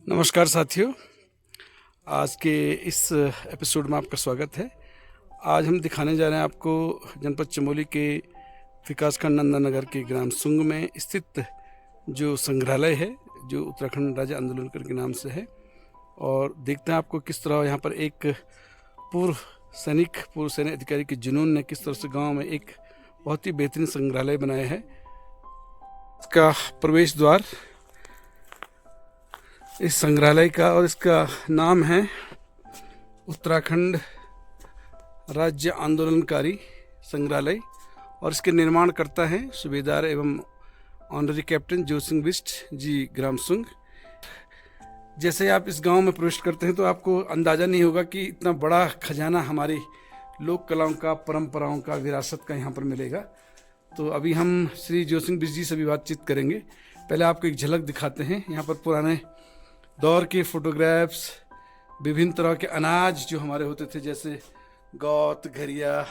नमस्कार साथियों। आज के इस एपिसोड में आपका स्वागत है। आज हम दिखाने जा रहे हैं आपको जनपद चमोली के विकासखंड नंदानगर के ग्राम सुंग में स्थित जो संग्रहालय है, जो उत्तराखंड राज्य आंदोलनकर के नाम से है। और देखते हैं आपको किस तरह यहाँ पर एक पूर्व सैन्य अधिकारी के जुनून ने किस तरह से गांव में एक बहुत ही बेहतरीन संग्रहालय बनाया है। इसका प्रवेश द्वार इस संग्रहालय का, और इसका नाम है उत्तराखंड राज्य आंदोलनकारी संग्रहालय, और इसके निर्माण करता है सूबेदार एवं ऑनरी कैप्टन जोत सिंह बिष्ट जी, ग्राम सुंग। जैसे आप इस गांव में प्रवेश करते हैं तो आपको अंदाज़ा नहीं होगा कि इतना बड़ा खजाना हमारी लोक कलाओं का, परंपराओं का, विरासत का यहाँ पर मिलेगा। तो अभी हम श्री जोत सिंह बिष्ट जी से भी बातचीत करेंगे। पहले आपको एक झलक दिखाते हैं। यहाँ पर पुराने दौर के फोटोग्राफ्स, विभिन्न तरह के अनाज जो हमारे होते थे, जैसे गौत, घरिया,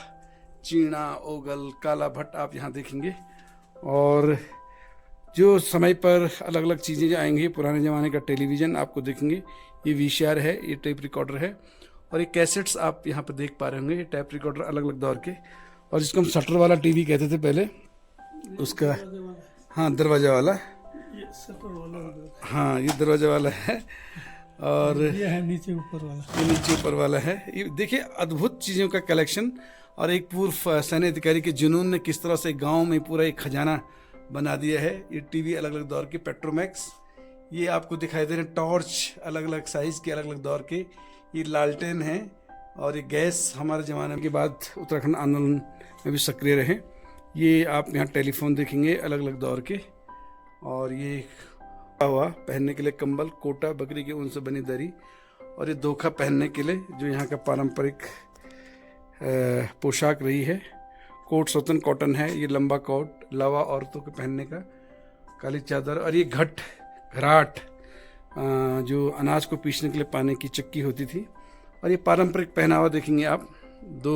चीना, ओगल, काला भट्ट आप यहाँ देखेंगे। और जो समय पर अलग अलग चीज़ें आएंगी, पुराने ज़माने का टेलीविज़न आपको देखेंगे। ये वीसीआर है, ये टेप रिकॉर्डर है, और ये कैसेट्स आप यहाँ पर देख पा रहे होंगे। ये टेप रिकॉर्डर अलग अलग दौर के, और जिसको हम शटर वाला टीवी कहते थे पहले, उसका, हाँ, दरवाजा वाला, हाँ, ये दरवाजा वाला है। और ये है नीचे ऊपर वाला, ये नीचे ऊपर वाला है। ये देखिए, अद्भुत चीज़ों का कलेक्शन। और एक पूर्व सैन्य अधिकारी के जुनून ने किस तरह से गांव में पूरा एक खजाना बना दिया है। ये टीवी अलग अलग दौर के, पेट्रोमैक्स, ये आपको दिखाई दे रहे हैं टॉर्च अलग अलग साइज़ के, अलग अलग दौर के। ये लालटेन है, और ये गैस हमारे ज़माने के बाद उत्तराखंड आंदोलन में भी सक्रिय रहे। ये आप यहाँ टेलीफोन देखेंगे अलग अलग दौर के। और ये हुआ पहनने के लिए कंबल, कोटा, बकरी के ऊन से बनी दरी, और ये दोखा पहनने के लिए जो यहाँ का पारंपरिक पोशाक रही है। कोट स्वतन कॉटन है, ये लंबा कोट, लावा औरतों के पहनने का, काली चादर। और ये घराट जो अनाज को पीसने के लिए पानी की चक्की होती थी। और ये पारंपरिक पहनावा देखेंगे आप। दो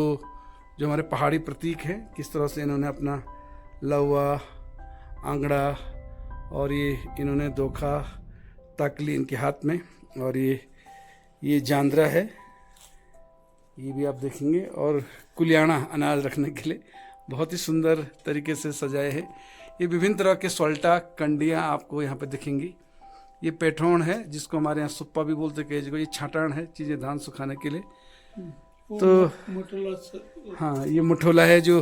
जो हमारे पहाड़ी प्रतीक हैं, किस तरह से इन्होंने अपना लवा, आंगड़ा, और ये इन्होंने दोखा, तकली इनके हाथ में, और ये जांदरा है, ये भी आप देखेंगे। और कुलियाना अनाज रखने के लिए बहुत ही सुंदर तरीके से सजाए हैं। ये विभिन्न तरह के सोल्टा, कंडियाँ आपको यहाँ पे दिखेंगी। ये पेठोन है, जिसको हमारे यहाँ सुप्पा भी बोलते कई जगह। ये छाटान है, चीज़ें धान सुखाने के लिए। तो हाँ, ये मठोला है जो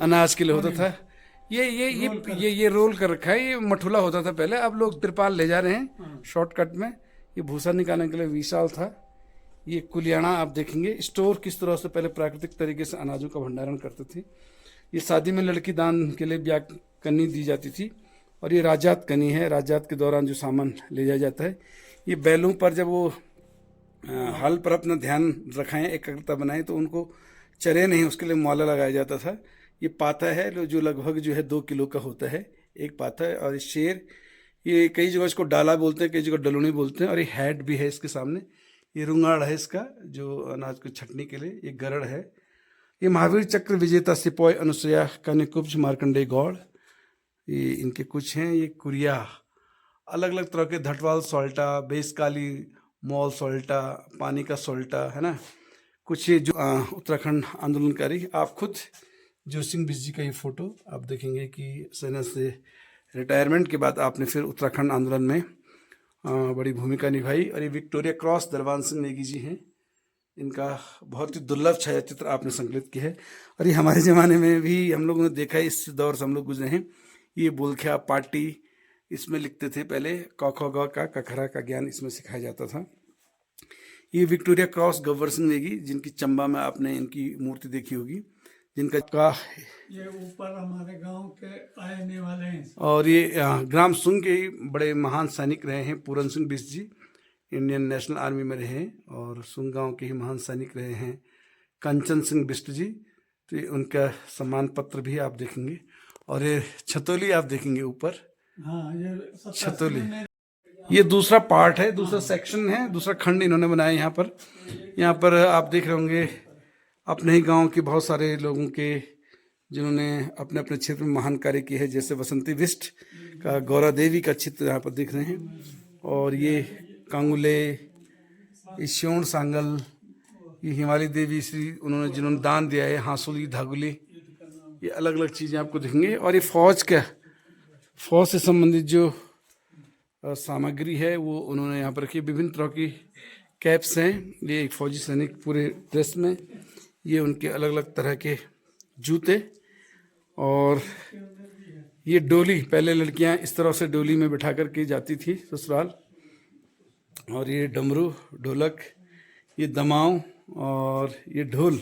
अनाज के लिए होता था। ये रोल कर रखा है। ये मठोला होता था पहले, अब लोग तिरपाल ले जा रहे हैं शॉर्टकट में। ये भूसा निकालने के लिए विशाल था। ये कुलियाना आप देखेंगे। स्टोर किस तरह से पहले प्राकृतिक तरीके से अनाजों का भंडारण करते थे। ये शादी में लड़की दान के लिए ब्याह कन्नी दी जाती थी। और ये राजात कनी है, राजात के दौरान जो सामान ले जाया जाता है। ये बैलों पर जब वो हल पर अपना ध्यान रखाएं, एकाग्रता बनाएं, तो उनको चरे नहीं, उसके लिए मौला लगाया जाता था। ये पाथा है जो लगभग जो है 2 किलो का होता है, एक पाथा है। और ये शेर, ये कई जगह इसको डाला बोलते हैं, कई जगह डलूनी बोलते हैं। और ये हैड भी है इसके सामने। ये रुंगाड़ है इसका, जो अनाज को छटने के लिए। ये गरड़ है। ये महावीर चक्र विजेता सिपोय अनुसुया कन्याकुब्ज मार्कंडेय गौड़, ये इनके कुछ हैं। ये कुरिया, अलग अलग तरह के धटवाल सोल्टा, बेसकाली, मॉल सोल्टा, पानी का सोल्टा है ना। कुछ ये जो उत्तराखंड आंदोलनकारी, आप खुद जोत सिंह बिष्ट जी का ये फोटो आप देखेंगे कि सेना से रिटायरमेंट के बाद आपने फिर उत्तराखंड आंदोलन में बड़ी भूमिका निभाई। और ये विक्टोरिया क्रॉस दरबान सिंह नेगी जी हैं। इनका बहुत ही दुर्लभ छायाचित्र आपने संकलित किया है। और ये हमारे ज़माने में भी हम लोगों ने देखा है, इस दौर से हम लोग गुजरे हैं। ये बुलख्या पार्टी इसमें लिखते थे पहले, क ख ग का, कखरा का ज्ञान इसमें सिखाया जाता था। ये विक्टोरिया क्रॉस गब्बर सिंह नेगी, जिनकी चंबा में आपने इनकी मूर्ति देखी होगी, जिनका ये ऊपर हमारे गांव के आने वाले हैं। और ये ग्राम सुंग के ही बड़े महान सैनिक रहे हैं पूरन सिंह बिष्ट जी। इंडियन नेशनल आर्मी में रहे हैं, और सुंग गांव के ही महान सैनिक रहे हैं कंचन सिंह बिष्ट जी। तो ये उनका सम्मान पत्र भी आप देखेंगे। और ये छतौली आप देखेंगे ऊपर, हाँ, ये छतौली। ये दूसरा पार्ट है, दूसरा सेक्शन है, दूसरा खंड इन्होंने बनाया यहाँ पर। यहाँ पर आप देख रहे होंगे अपने ही गांव के बहुत सारे लोगों के, जिन्होंने अपने अपने क्षेत्र में महान कार्य किए हैं, जैसे बसंती बिष्ट का, गौरा देवी का चित्र यहाँ पर देख रहे हैं। और ये कांगुले, ये श्योण सांगल, ये हिमालय देवी श्री उन्होंने जिन्होंने दान दिया है, हांसुली धागुली, ये अलग अलग चीज़ें आपको दिखेंगे। और ये फौज से संबंधित जो सामग्री है वो उन्होंने यहाँ पर रखी है। विभिन्न तरह की कैप्स हैं, ये एक फौजी सैनिक पूरे ड्रेस में, ये उनके अलग अलग तरह के जूते। और ये डोली, पहले लड़कियां इस तरह से डोली में बिठा करके जाती थी ससुराल। और ये डमरू, ढोलक, ये दमाव और ये ढोल,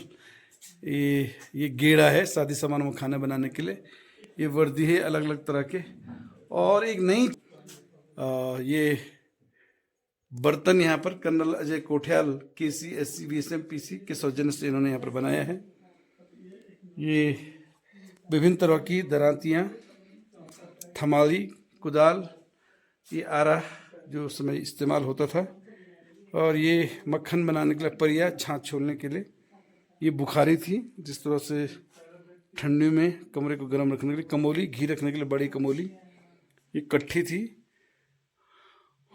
ये गेड़ा है शादी समारोह में खाना बनाने के लिए। ये वर्दी है अलग अलग तरह के। और एक नई ये बर्तन यहाँ पर colonel Ajay Kothiyal KC SC VSM PC के सौजन्य से इन्होंने यहाँ पर बनाया है। ये विभिन्न तरह की दरातियाँ, थमाली, कुदाल, ये आरा जो उस समय इस्तेमाल होता था। और ये मक्खन बनाने के लिए परिया, छाछ छोलने के लिए। ये बुखारी थी, जिस तरह से ठंडी में कमरे को गर्म रखने के लिए। कमोली, घी रखने के लिए बड़ी कमोली। ये कट्ठी थी।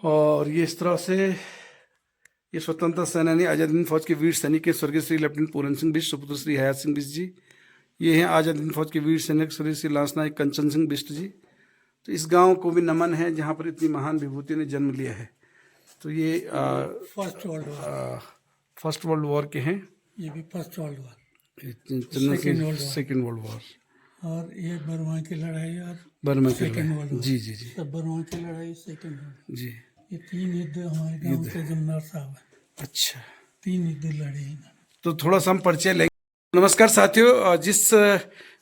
और ये इस तरह से ये स्वतंत्रता सेनानी आज़ाद हिंद फौज के वीर सैनिक के स्वर्गीय श्री लेफ्टिनेंट पूरन सिंह बिष्ट, सुपुत्र श्री हयात सिंह बिष्ट जी। ये हैं आज़ाद हिंद फौज के वीर सैनिक स्वर्गीय श्री लांसनायक कंचन सिंह बिष्ट जी। तो इस गांव को भी नमन है जहां पर इतनी महान विभूति ने जन्म लिया है। तो ये फर्स्ट वर्ल्ड वॉर के हैं। ये भी first world war, second world war. और ये बर्मा की लड़ाई और बर्मा की सेकेंड लड़ाई। World war. जी जी जी सब बर्मा की लड़ाई, सेकेंड वर्ल्ड। जी। ये 3 युद्ध हमारे गांव के जमदार साहब है, अच्छा, 3 युद्ध लड़े हैं। तो थोड़ा सा हम परिचय लेंगे। नमस्कार साथियों, जिस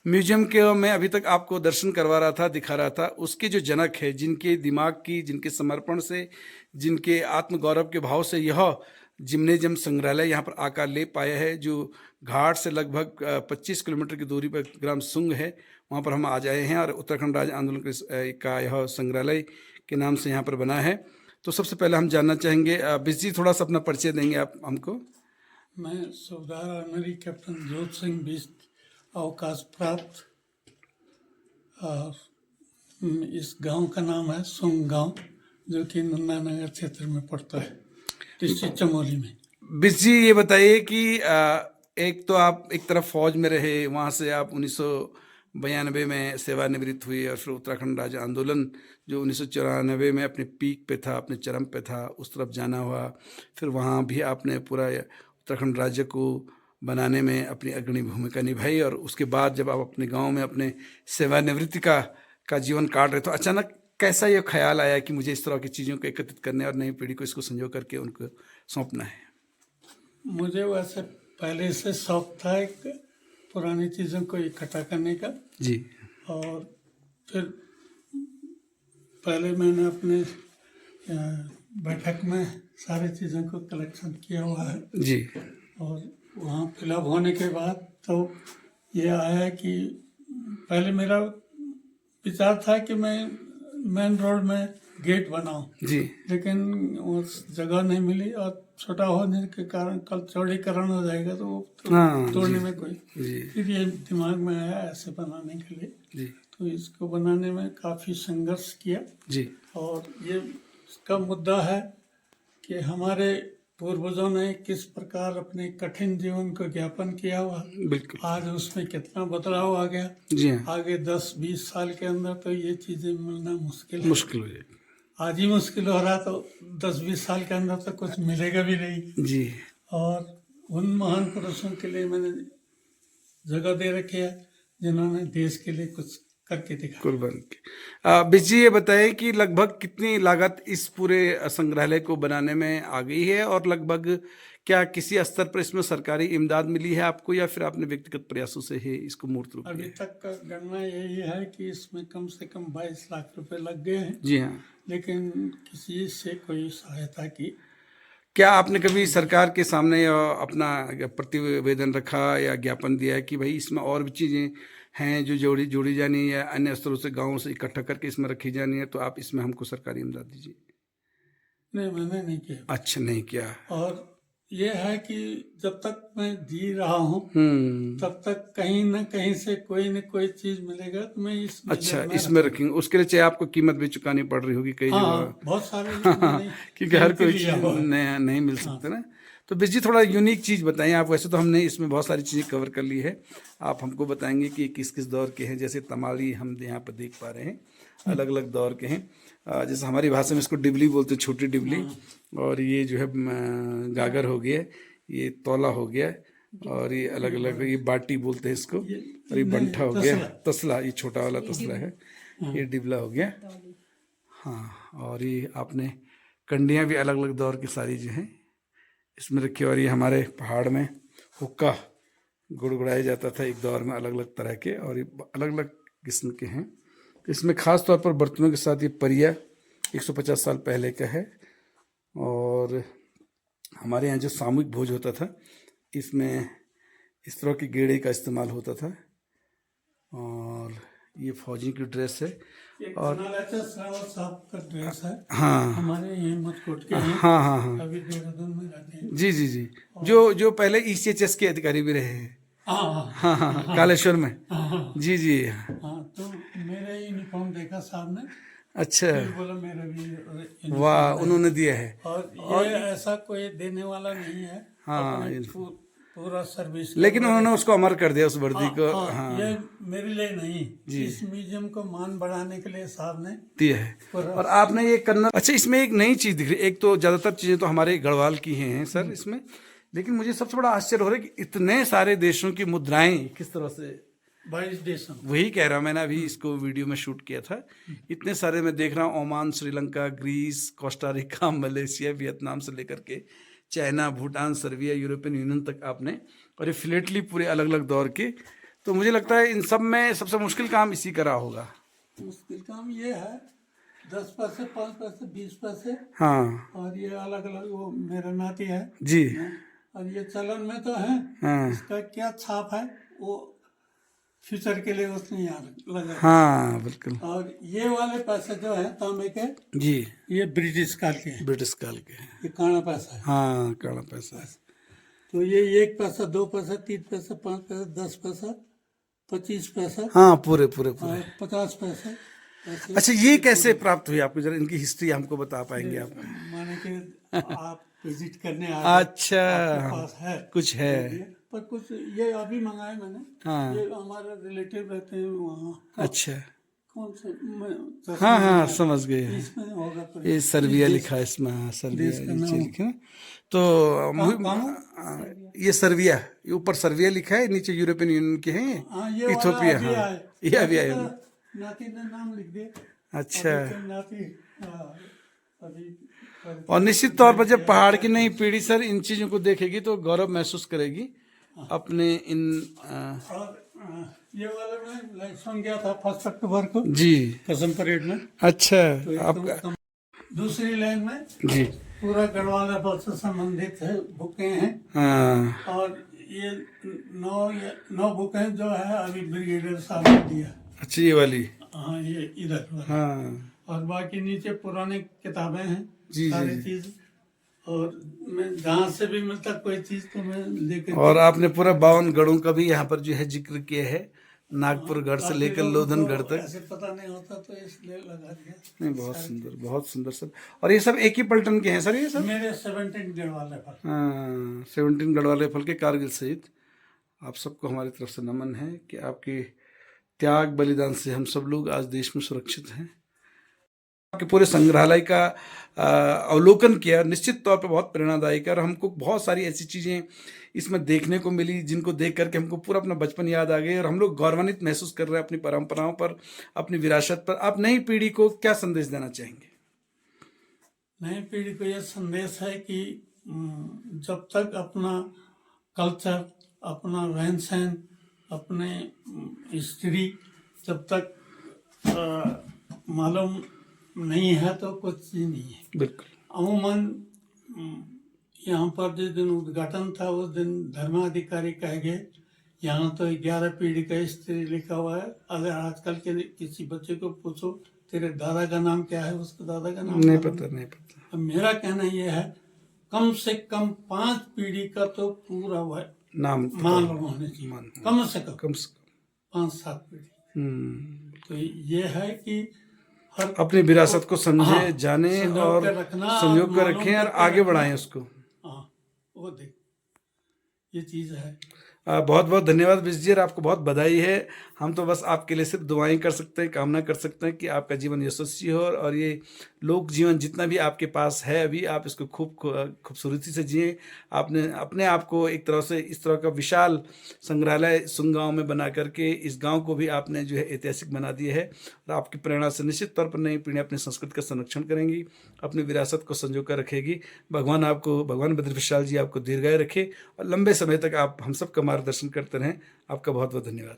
म्यूजियम के मैं अभी तक आपको दर्शन करवा रहा था, दिखा रहा था, उसके जो जनक है, जिनके दिमाग की, जिनके समर्पण से, जिनके आत्मगौरव के भाव से यह जिम्नेजियम संग्रहालय यहाँ पर आकार ले पाया है, जो घाट से लगभग 25 किलोमीटर की दूरी पर ग्राम सुंग है, वहाँ पर हम आज आए हैं। और उत्तराखंड राज्य आंदोलन का यह संग्रहालय के नाम से यहाँ पर बना है। तो सबसे पहले हम जानना चाहेंगे, बिष्ट जी थोड़ा सा अपना परिचय देंगे आप हमको? मैं सूबेदार ऑनरी कैप्टन जोत सिंह बिष्ट, अवकाश प्राप्त। और इस गांव का नाम है सुंग गांव, जो कि नंदानगर क्षेत्र में पड़ता है, डिस्ट्रिक्ट चमोली में। बिष्ट जी ये बताइए कि एक तो आप एक तरफ फौज में रहे, वहाँ से आप 1992 में सेवानिवृत्त हुई, और फिर उत्तराखंड राज्य आंदोलन जो 1994 में अपने पीक पे था, अपने चरम पे था, उस तरफ जाना हुआ। फिर वहाँ भी आपने पूरा उत्तराखंड राज्य को बनाने में अपनी अग्रणी भूमिका निभाई। और उसके बाद जब आप अपने गांव में अपने सेवानिवृत्ति का जीवन काट रहे, तो अचानक कैसा ये ख्याल आया कि मुझे इस तरह की चीज़ों को एकत्रित करने और नई पीढ़ी को इसको संजो करके उनको सौंपना है? मुझे वैसे पहले से शौक था एक पुरानी चीज़ों को इकट्ठा करने का जी। और फिर पहले मैंने अपने बैठक में सारी चीज़ों को कलेक्शन किया हुआ है जी। और वहाँ फिलअप होने के बाद तो ये आया कि पहले मेरा विचार था कि मैं मेन रोड में गेट बनाऊं जी। लेकिन उस जगह नहीं मिली और छोटा होने के कारण कल चौड़ीकरण हो जाएगा तो हाँ, तोड़ने जी, में कोई जी। फिर ये दिमाग में आया ऐसे बनाने के लिए जी। तो इसको बनाने में काफ़ी संघर्ष किया जी। और ये इसका मुद्दा है कि हमारे पूर्वजों ने किस प्रकार अपने कठिन जीवन को ज्ञापन किया हुआ, बिल्कुल। आज उसमें कितना बदलाव आ गया। जी हाँ, आगे 10-20 साल के अंदर तो ये चीज़ें मिलना मुश्किल है। मुश्किल हो जाएगी। आज ही मुश्किल हो रहा तो 10-20 साल के अंदर तो कुछ मिलेगा भी नहीं। जी। और उन महान पुरुषों के लिए मैंने जगह दे रखी है जिन्होंने देश के लिए कुछ करके दिखा। कुर्बान की। बिष्ट जी ये बताएं कि लगभग कितनी लागत इस पूरे संग्रहालय को बनाने में आ गई है, और लगभग क्या किसी स्तर पर इसमें सरकारी इमदाद मिली है आपको, या फिर आपने व्यक्तिगत प्रयासों से ही इसको मूर्त रूप अभी दिया? तक का गणना यही है कि इसमें कम से कम 22 लाख रुपए लग गए हैं, जी हाँ। लेकिन किसी से कोई सहायता की। क्या आपने कभी सरकार के सामने अपना प्रतिवेदन रखा या ज्ञापन दिया है कि भाई इसमें और भी चीज़ें हैं जो जोड़ी जानी है, या अन्य स्तरों से गाँव से इकट्ठा करके इसमें रखी जानी है, तो आप इसमें हमको सरकारी इमदाद दीजिए? नहीं, मैंने नहीं किया। अच्छा, नहीं किया। और ये है कि जब तक मैं जी रहा हूँ तब तक कहीं न कहीं से कोई न कोई चीज मिलेगा तो मैं इस अच्छा, म्यूजियम में इसमें रखूंगा। रखेंगे, उसके लिए चाहे आपको कीमत भी चुकानी पड़ रही होगी कई हाँ जगह। हाँ, बहुत सारे मैंने क्योंकि हर कीमती कोई लिया चीज हुआ है। नहीं नहीं मिल सकता ना। तो बिस जी थोड़ा यूनिक चीज बताएं आप। वैसे तो हमने इसमें बहुत सारी चीजें कवर कर ली है, आप हमको बताएंगे कि किस किस दौर के हैं। जैसे तमाली हम यहाँ पर देख पा रहे हैं, अलग अलग दौर के हैं। जैसे हमारी भाषा में इसको डिबली बोलते हैं, छोटी डिबली। और ये जो है गागर हो गया, ये तौला हो गया, और ये अलग अलग, ये बाटी बोलते हैं इसको, और ये बंठा हो गया, तसला, ये छोटा वाला तसला है, ये डिबला हो गया। हाँ, और ये आपने कंडियाँ भी अलग अलग दौर की सारी जो हैं इसमें रखी। और ये हमारे पहाड़ में हुक्का गुड़गुड़ाया जाता था एक दौर में, अलग अलग तरह के, और ये अलग अलग किस्म के हैं। तो इसमें खास तौर पर बर्तनों के साथ ये परिया 150 साल पहले का है। और हमारे यहाँ जो सामूहिक भोज होता था, इसमें इस तरह के गेड़े का इस्तेमाल होता था। और ये फौजी की ड्रेस है। और श्रावण साहब का ड्रेस है। हाँ हमारे हिम्मत कोट के हैं। हाँ हाँ हाँ, अभी देहरादून में रहते हैं। जी जी जी, जो पहले ECHS के अधिकारी भी रहे हैं। हाँ हाँ हाँ, कालेश्वर में। हाँ जी जी। हाँ, तो मेरा यूनिफॉर्म देखा साहब ने, अच्छा, फिर बोला मेरा भी यूनिफॉर्म वाह, है। उन्होंने दिया है। और ये ऐसा कोई देने वाला नहीं है। हाँ, अपने पूरा सर्विस। लेकिन उन्होंने उसको अमर कर दिया, उस वर्दी को। हाँ, हाँ, ये मेरे लिए नहीं, इस म्यूजियम को मान बढ़ाने के लिए साहब ने दिया है। और आपने ये कन्नड़, अच्छा इसमें एक नई चीज दिख रही है। एक तो ज्यादातर चीजें तो हमारे गढ़वाल की हैं सर इसमें, लेकिन मुझे सबसे बड़ा आश्चर्य हो रहा है कि इतने सारे देशों की मुद्राएं किस तरह से। 22 देशों। वही कह रहा हूं, मैंने अभी इसको वीडियो में शूट किया था। इतने सारे मैं देख रहा हूँ, Oman, Sri Lanka, Greece, Costa Rica, Malaysia, Vietnam से लेकर के China, Bhutan, Serbia, European Union तक आपने, और ये फ्लैटली पूरे अलग अलग दौर के। तो मुझे लगता है इन सब में सबसे मुश्किल काम इसी का रहा होगा। मुश्किल काम ये है, 10 पैसे, 5 पैसे, 20 पैसे। हाँ, और ये अलग अलग, वो मेरा नाती है जी। और ये चलन में तो है। हाँ इसका क्या छाप है वो फ्यूचर के लिए उसने याद लगा। हाँ बिल्कुल। और ये वाले पैसे जो है तांबे के, जी, ये ब्रिटिश काल के हैं। ब्रिटिश काल के हैं। ये काना पैसा है। हाँ, काला पैसा है। तो ये 1 पैसा, 2 पैसा, 3 पैसा, 5 पैसा, 10 पैसा, 25 पैसा हाँ, पूरे पूरे पूरे। और 50 पैसे ऐसे। अच्छा, ये कैसे प्राप्त हुई आपको, जरा इनकी हिस्ट्री हमको बता पाएंगे आप? माने कि आप विजिट करने आ गए, अच्छा, आपके पास है कुछ है। पर कुछ ये अभी मंगाए मैंने। हाँ, ये हमारे रिलेटिव रहते हैं वहाँ। अच्छा, कौन से हाँ हाँ, समझ गए। इसमें होगा तो ये सर्बिया लिखा है इसमें। हाँ, सर्बिया देश का नीचे नाम। लिखा है। तो ये सर्बिया, ये ऊपर सर्बिया लिखा है, नीचे यूरोपियन यूनियन के हैं। हाँ, ये वाला इथोपिया, अभी हाँ, आए। ये अभी आए। नाती ने नाम लिख दिया। अच्छा। अभी तो नाती अभी और निश्चित तौर पर जब पहाड़ की नई पीढ़ी सर इन चीजों को देखेगी तो गौरव महसूस करेगी अपने इन और ये वाला मैं सुन गया था 1 अक्टूबर को जी। कसम परेड में। अच्छा, तो आपका दूसरी लाइन में जी। पूरा गढ़वाल रफल से संबंधित है बुकें हैं। हाँ, और ये 9 बुकें जो है अभी ब्रिगेडियर साहब ने दिया। अच्छा, ये वाली। हाँ, ये इधर वाला। हाँ और बाकी नीचे पुरानी किताबें हैं, जी, सारी जी। चीज। और मैं जहाँ से भी मिलता कोई चीज तो मैं लेके। और आपने पूरा 52 गढ़ों का भी यहाँ पर जो है जिक्र किया है, नागपुर गढ़ से लेकर लोधनगढ़ तक। ऐसे पता नहीं होता तो इसलिए लगा दिया। नहीं, बहुत सुंदर, बहुत सुंदर सर। और ये सब एक ही पलटन के हैं सर, ये सब? मेरे 17 गढ़वाल है पर। हाँ, 17 गढ़वाले फल के कारगिल सहित आप सबको हमारी तरफ से नमन है कि आपके त्याग बलिदान से हम सब लोग आज देश में सुरक्षित हैं। आपके पूरे संग्रहालय का अवलोकन किया, निश्चित तौर पर बहुत प्रेरणादायक है। और हमको बहुत सारी ऐसी चीज़ें इसमें देखने को मिली जिनको देख करके हमको पूरा अपना बचपन याद आ गया, और हम लोग गौरवान्वित महसूस कर रहे हैं अपनी परंपराओं पर, अपनी विरासत पर। आप नई पीढ़ी को क्या संदेश देना चाहेंगे? नई पीढ़ी को यह संदेश है कि जब तक अपना कल्चर, अपना रहन सहन, अपने हिस्ट्री जब तक मालूम नहीं है तो कुछ चीज नहीं है। बिल्कुल। अमूमन यहाँ पर जिस दिन उद्घाटन था उस दिन धर्माधिकारी कह गए यहाँ तो 11 पीढ़ी का हिस्ट्री लिखा हुआ है। अगर आजकल के किसी बच्चे को पूछो तेरे दादा का नाम क्या है, उसके दादा का नाम नहीं पता, नहीं पता। अब मेरा कहना यह है कम से कम 5 पीढ़ी का तो पूरा नाम मालूम होने चाहिए, कम से कम कम से 5-7 पीढ़ी। कम। तो ये है कि हर अपनी विरासत को समझे, हाँ, जाने संजो और के रखना, संयोग कर मालूम रखें और करके आगे रखना। बढ़ाएं उसको। हाँ, वो देख, ये चीज है। बहुत बहुत धन्यवाद विश जी, और आपको बहुत बधाई है। हम तो बस आपके लिए सिर्फ दुआएं कर सकते हैं, कामना कर सकते हैं कि आपका जीवन यशस्वी हो, और ये लोक जीवन जितना भी आपके पास है अभी, आप इसको खूबसूरती से जिएं। आपने अपने आप को एक तरह से इस तरह का विशाल संग्रहालय सुन गाँव में बना करके इस गाँव को भी आपने जो है ऐतिहासिक बना दिया है, और आपकी प्रेरणा से निश्चित तौर पर नई पीढ़ी अपनी संस्कृति का संरक्षण करेंगी, अपनी विरासत को संजो कर रखेगी। भगवान बद्री विशाल जी आपको दीर्घायु रखे और लंबे समय तक आप हम सब का मार्गदर्शन करते रहें। आपका बहुत बहुत धन्यवाद।